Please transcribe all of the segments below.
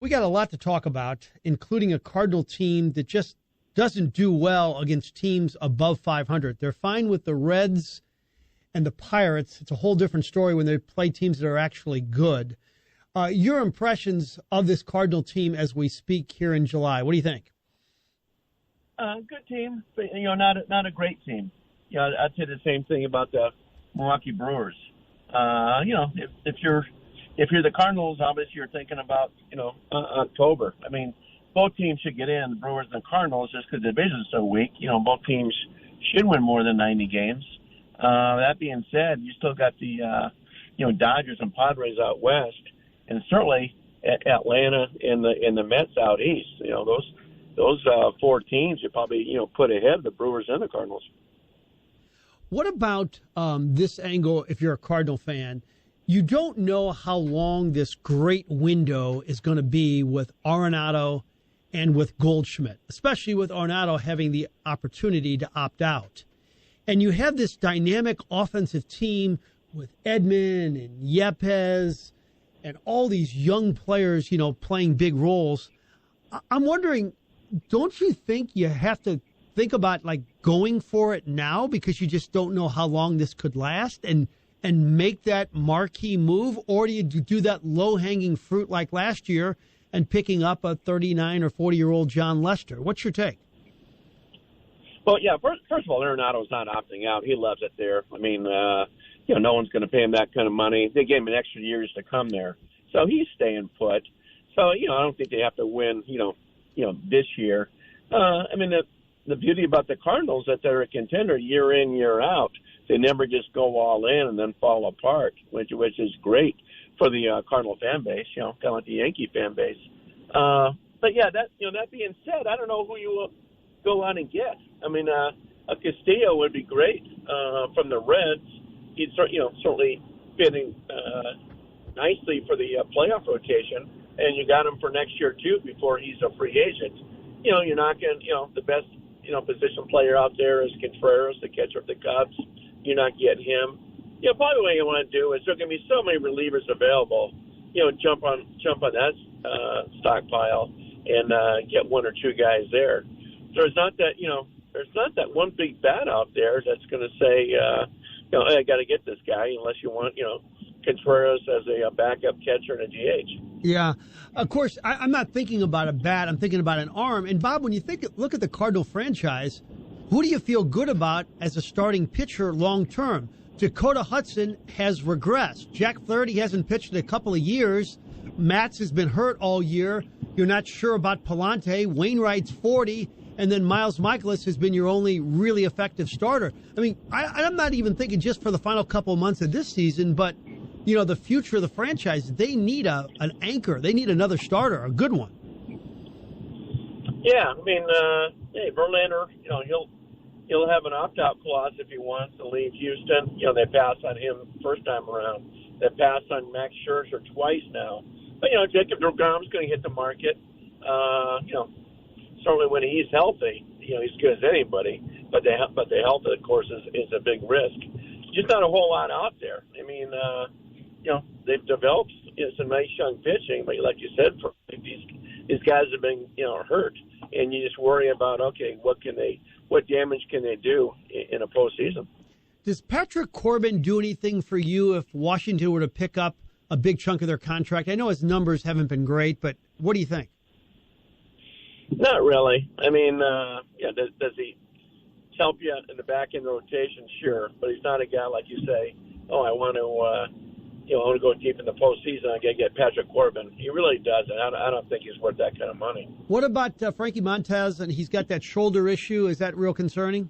We got a lot to talk about, including a Cardinal team that just doesn't do well against teams above 500. They're fine with the Reds and the Pirates. It's a whole different story when they play teams that are actually good. Your impressions of this Cardinal team as we speak here in July, what do you think? Good team, but, not a great team. I'd say the same thing about the Milwaukee Brewers. If you're the Cardinals, obviously you're thinking about, October. I mean, both teams should get in, the Brewers and the Cardinals, just because the division is so weak. Both teams should win more than 90 games. That being said, you still got the, Dodgers and Padres out west, and certainly Atlanta and the Mets out east. Those four teams you probably, put ahead of the Brewers and the Cardinals. What about this angle if you're a Cardinal fan? You don't know how long this great window is going to be with Arenado and with Goldschmidt, especially with Arenado having the opportunity to opt out. And you have this dynamic offensive team with Edman and Yepes and all these young players, playing big roles. I'm wondering, don't you think you have to think about going for it now because you just don't know how long this could last and make that marquee move? Or do you do that low-hanging fruit like last year and picking up a 39 or 40-year-old John Lester? What's your take? Well, yeah, first of all, Arenado's not opting out. He loves it there. I mean, no one's going to pay him that kind of money. They gave him an extra years to come there. So he's staying put. So, I don't think they have to win, this year. The beauty about the Cardinals is that they're a contender year in, year out. They never just go all in and then fall apart, which is great for the Cardinal fan base, kind of like the Yankee fan base. But yeah, that being said, I don't know who you will go out and get. I mean, a Castillo would be great from the Reds. He'd certainly fitting nicely for the playoff rotation, and you got him for next year too before he's a free agent. You're not going. The best position player out there is Contreras, the catcher of the Cubs. You're not getting him. Probably what you want to do is there are going to be so many relievers available. Jump on that stockpile and get one or two guys there. So it's not that there's not that one big bat out there that's going to say hey, I got to get this guy unless you want Contreras as a backup catcher and a DH. Yeah, of course. I'm not thinking about a bat. I'm thinking about an arm. And Bob, when you look at the Cardinal franchise, who do you feel good about as a starting pitcher long term? Dakota Hudson has regressed. Jack Flaherty hasn't pitched in a couple of years. Matz has been hurt all year. You're not sure about Palante. Wainwright's 40. And then Miles Michaelis has been your only really effective starter. I mean, I'm not even thinking just for the final couple of months of this season, but the future of the franchise, they need an anchor. They need another starter, a good one. Yeah, I mean, hey, Verlander, he'll have an opt-out clause if he wants to leave Houston. They passed on him first time around. They passed on Max Scherzer twice now. But, Jacob DeGrom's going to hit the market. Certainly when he's healthy, he's good as anybody. But the health, of course, is a big risk. Just not a whole lot out there. I mean, they've developed some nice young pitching, but like you said, these guys have been hurt, and you just worry about what damage can they do in a postseason. Does Patrick Corbin do anything for you if Washington were to pick up a big chunk of their contract? I know his numbers haven't been great, but what do you think? Not really. I mean, does he help you in the back end rotation? Sure, but he's not a guy like you say, I want to go deep in the postseason. I got to get Patrick Corbin. He really doesn't. I don't think he's worth that kind of money. What about Frankie Montez? And he's got that shoulder issue. Is that real concerning?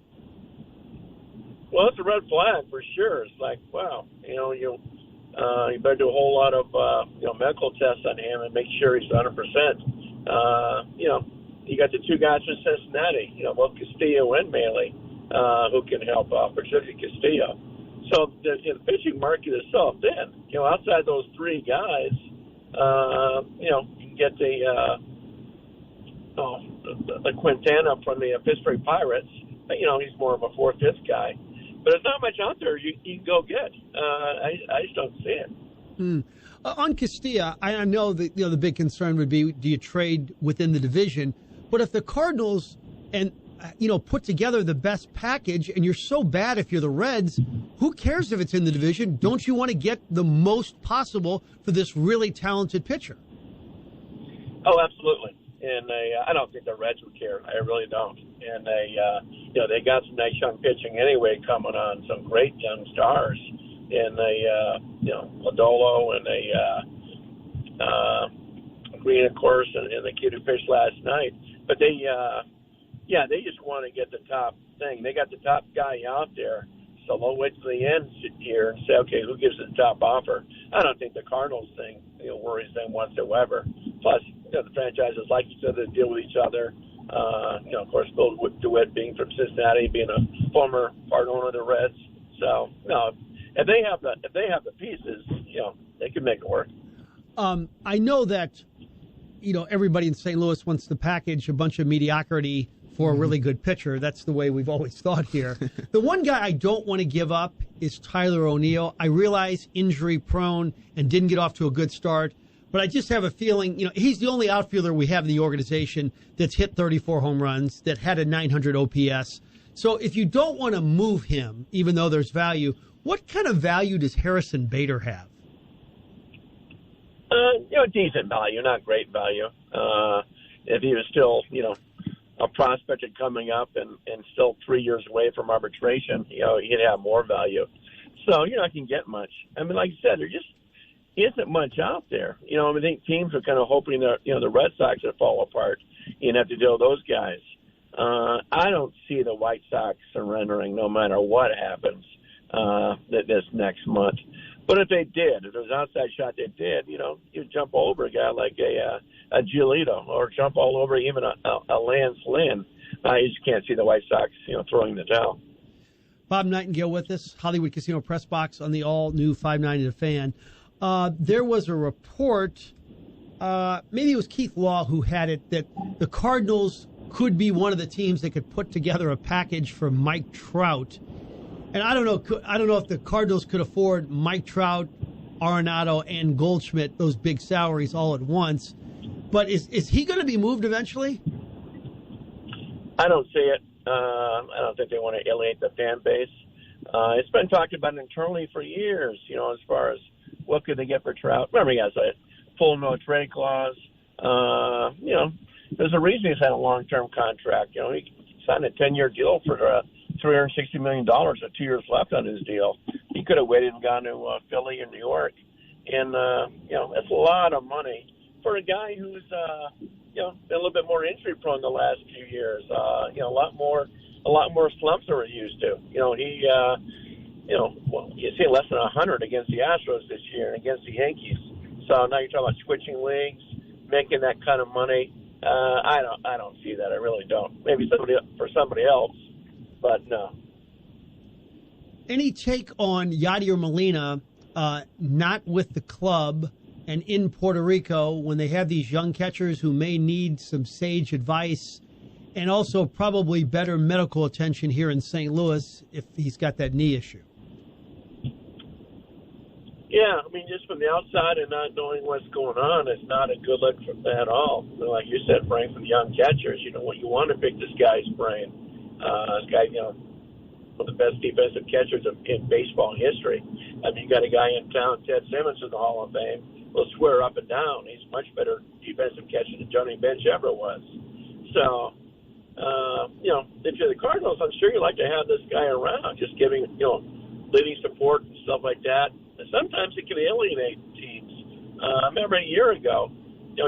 Well, it's a red flag for sure. It's like, wow, you better do a whole lot of medical tests on him and make sure he's 100%. You got the two guys from Cincinnati, both Castillo and Maley, who can help out, particularly Castillo. So the pitching market is so thin. Outside those three guys, you can get the Quintana from the Pittsburgh Pirates. He's more of a 4th, 5th guy. But there's not much out there you can go get. I just don't see it. On Castilla, I know that the big concern would be, do you trade within the division? But if the Cardinals and put together the best package, and you're so bad if you're the Reds, who cares if it's in the division? Don't you want to get the most possible for this really talented pitcher? Oh, absolutely. And I don't think the Reds would care. I really don't. And they got some nice young pitching anyway coming on, some great young stars. And Lodolo and Green, of course, and the kid who pitched last night. But they just want to get the top thing. They got the top guy out there. So they'll wait till the end here and say, okay, who gives the top offer? I don't think the Cardinals thing worries them whatsoever. Plus, the franchises like each other, deal with each other. Of course, Bill DeWitt being from Cincinnati, being a former part owner of the Reds. So, if they have the pieces, they can make it work. I know that everybody in St. Louis wants to package a bunch of mediocrity for a really good pitcher. That's the way we've always thought here. The one guy I don't want to give up is Tyler O'Neill. I realize injury prone and didn't get off to a good start, but I just have a feeling, he's the only outfielder we have in the organization that's hit 34 home runs, that had a 900 OPS. So if you don't want to move him, even though there's value, what kind of value does Harrison Bader have? Decent value, not great value. If he was still, a prospect coming up and still 3 years away from arbitration, he'd have more value. So you're not going to get much. I mean, like you said, there just isn't much out there. I think teams are kind of hoping that, the Red Sox would fall apart and have to deal with those guys. I don't see the White Sox surrendering no matter what happens this next month. But if they did, if there was an outside shot they did, you'd jump over a guy like a Giolito or jump all over even a Lance Lynn. You just can't see the White Sox, throwing the towel. Bob Nightengale with us, Hollywood Casino Press Box on the all-new 590 The Fan. There was a report, maybe it was Keith Law who had it, that the Cardinals could be one of the teams that could put together a package for Mike Trout. And I don't know if the Cardinals could afford Mike Trout, Arenado, and Goldschmidt, those big salaries all at once. But is he going to be moved eventually? I don't see it. I don't think they want to alienate the fan base. It's been talked about internally for years, as far as what could they get for Trout. Remember, he has a full no trade clause. There's a reason he's had a long-term contract. He signed a 10-year deal for $360 million with 2 years left on his deal. He could have waited and gone to Philly or New York. And, that's a lot of money for a guy who's, been a little bit more injury prone the last few years. A lot more slumps than we're used to. You see less than 100 against the Astros this year and against the Yankees. So now you're talking about switching leagues, making that kind of money. I don't see that. I really don't. Maybe for somebody else. But no. Any take on Yadier Molina not with the club and in Puerto Rico when they have these young catchers who may need some sage advice and also probably better medical attention here in St. Louis if he's got that knee issue? Yeah, just from the outside and not knowing what's going on, it's not a good look at all. Like you said, Frank, for the young catchers, you want to pick this guy's brain. This guy, one of the best defensive catchers in baseball history. You got a guy in town, Ted Simmons, in the Hall of Fame. Will swear up and down he's much better defensive catcher than Johnny Bench ever was. So, if you're the Cardinals, I'm sure you'd like to have this guy around, just giving, leading support and stuff like that. And sometimes it can alienate teams. I remember a year ago,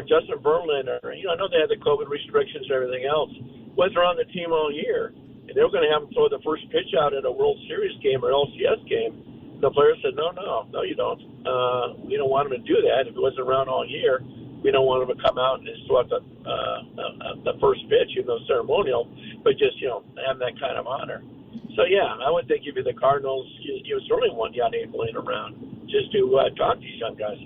Justin Verlander, I know they had the COVID restrictions and everything else, wasn't on the team all year. And they were going to have him throw the first pitch out at a World Series game or an LCS game. And the players said, no, you don't. We don't want him to do that. If he wasn't around all year, we don't want him to come out and just throw out the first pitch, even though ceremonial, but just, have that kind of honor. So, yeah, I would think if you're the Cardinals, you certainly want Yadier Molina around just to talk to these young guys.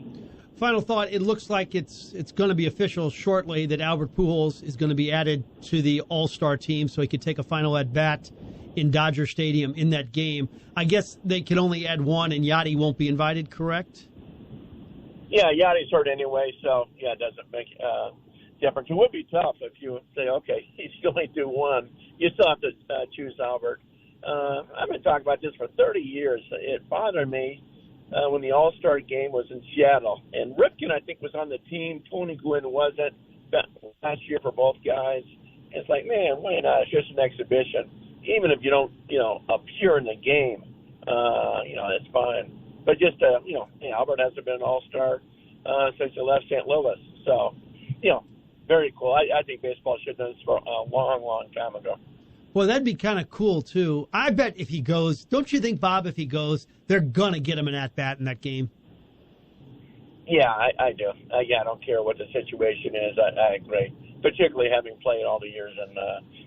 Final thought, it looks like it's going to be official shortly that Albert Pujols is going to be added to the All-Star team so he could take a final at-bat in Dodger Stadium in that game. I guess they can only add one and Yadi won't be invited, correct? Yeah, Yadi's hurt anyway, so yeah, it doesn't make difference. It would be tough if you say, okay, you still only do one. You still have to choose Albert. I've been talking about this for 30 years. It bothered me when the All-Star game was in Seattle. And Ripken, I think, was on the team. Tony Gwynn wasn't last year for both guys. And it's like, man, why not? It's just an exhibition. Even if you don't, appear in the game, that's fine. But just, Albert hasn't been an All-Star since he left St. Louis. So, very cool. I think baseball should have done this for a long, long time ago. Well, that'd be kind of cool, too. I bet if he goes, don't you think, Bob, if he goes, they're going to get him an at-bat in that game? Yeah, I do. I don't care what the situation is. I agree, particularly having played all the years and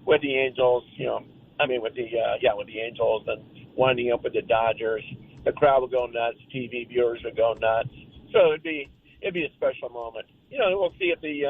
with the Angels, with the Angels and winding up with the Dodgers. The crowd will go nuts. TV viewers will go nuts. So it'd be a special moment. We'll see if they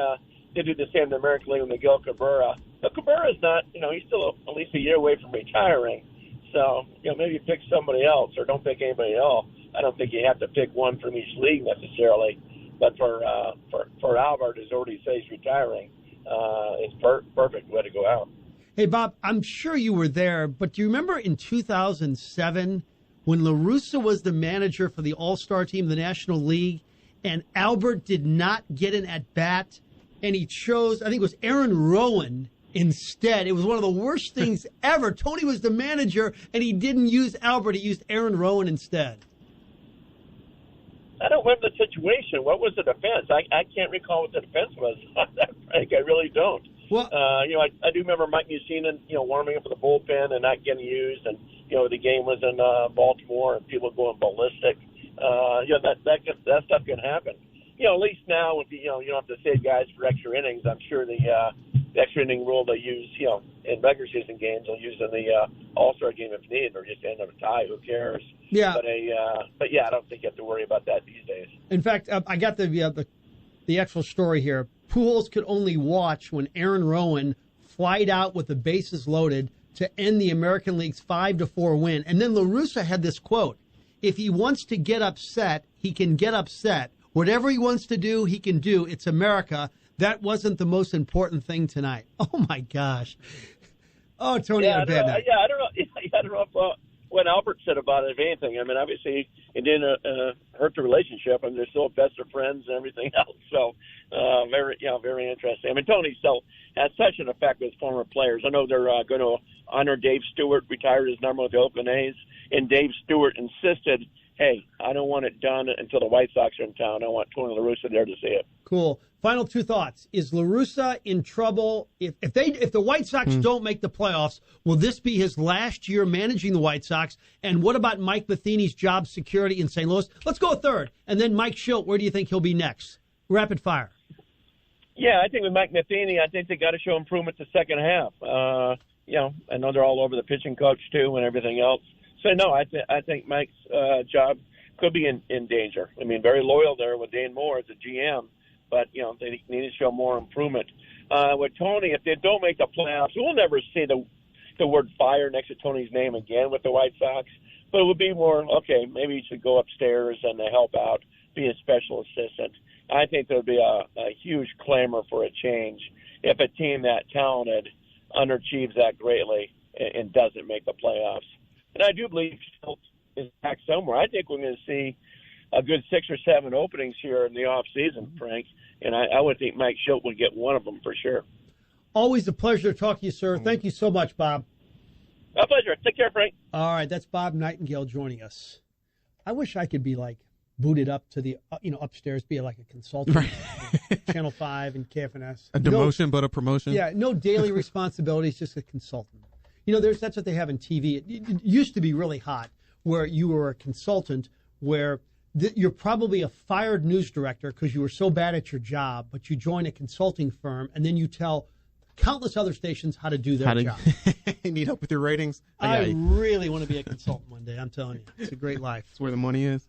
do the same in the American League with Miguel Cabrera. But Cabrera's not, he's still at least a year away from retiring. So, maybe pick somebody else or don't pick anybody else. I don't think you have to pick one from each league necessarily. But for Albert, who's already says he's retiring, it's perfect way to go out. Hey, Bob, I'm sure you were there, but do you remember in 2007 when La Russa was the manager for the All-Star team, the National League, and Albert did not get an at-bat, and he chose, I think it was Aaron Rowan instead. It was one of the worst things ever. Tony was the manager, and he didn't use Albert. He used Aaron Rowan instead. I don't remember the situation. What was the defense? I can't recall what the defense was. Frank, I really don't. Well, I do remember Mike Mussina, warming up for the bullpen and not getting used, and the game was in Baltimore and people going ballistic. That stuff can happen. At least now with the you don't have to save guys for extra innings. I'm sure the extra inning rule they use in regular season games they'll use in the All-Star game if needed, or just end up a tie. Who cares? Yeah. But I don't think you have to worry about that these days. In fact, I got the actual story here. Pujols could only watch when Aaron Rowan flied out with the bases loaded to end the American League's 5-4 win. And then La Russa had this quote: "If he wants to get upset, he can get upset. Whatever he wants to do, he can do. It's America. That wasn't the most important thing tonight." Oh my gosh! Oh, Tony had a bad night. Yeah, I don't know. I don't know what Albert said about it, if anything. I mean, obviously, it didn't hurt the relationship, and they're still best of friends and everything else. So, very interesting. I mean, Tony still has such an effect with former players. I know they're going to honor Dave Stewart, retired his number with the Oakland A's, and Dave Stewart insisted, "Hey, I don't want it done until the White Sox are in town. I want Tony La Russa there to see it." Cool. Final two thoughts. Is La Russa in trouble? If the White Sox don't make the playoffs, will this be his last year managing the White Sox? And what about Mike Matheny's job security in St. Louis? Let's go a third. And then Mike Schilt, where do you think he'll be next? Rapid fire. Yeah, I think with Mike Matheny, I think they got to show improvement the second half. I know they're all over the pitching coach too and everything else. So no, I think Mike's job could be in danger. I mean, very loyal there with Dan Moore as a GM, but they need to show more improvement. With Tony, if they don't make the playoffs, we'll never see the word fire next to Tony's name again with the White Sox. But it would be more, okay, maybe he should go upstairs and help out, be a special assistant. I think there would be a huge clamor for a change if a team that talented underachieves that greatly and doesn't make the playoffs. And I do believe Schultz is back somewhere. I think we're going to see a good 6 or 7 openings here in the off season, Frank. And I would think Mike Schultz would get one of them for sure. Always a pleasure to talk to you, sir. Thank you so much, Bob. My pleasure. Take care, Frank. All right, that's Bob Nightengale joining us. I wish I could be booted up to the upstairs, be like a consultant, right. Channel 5 and KFNS. A demotion, but a promotion. Yeah, no daily responsibilities, just a consultant. That's what they have in TV. It used to be really hot, where you were a consultant, where you're probably a fired news director because you were so bad at your job, but you join a consulting firm, and then you tell countless other stations how to do their job. Need help with your ratings? I really want to be a consultant one day, I'm telling you. It's a great life. It's where the money is.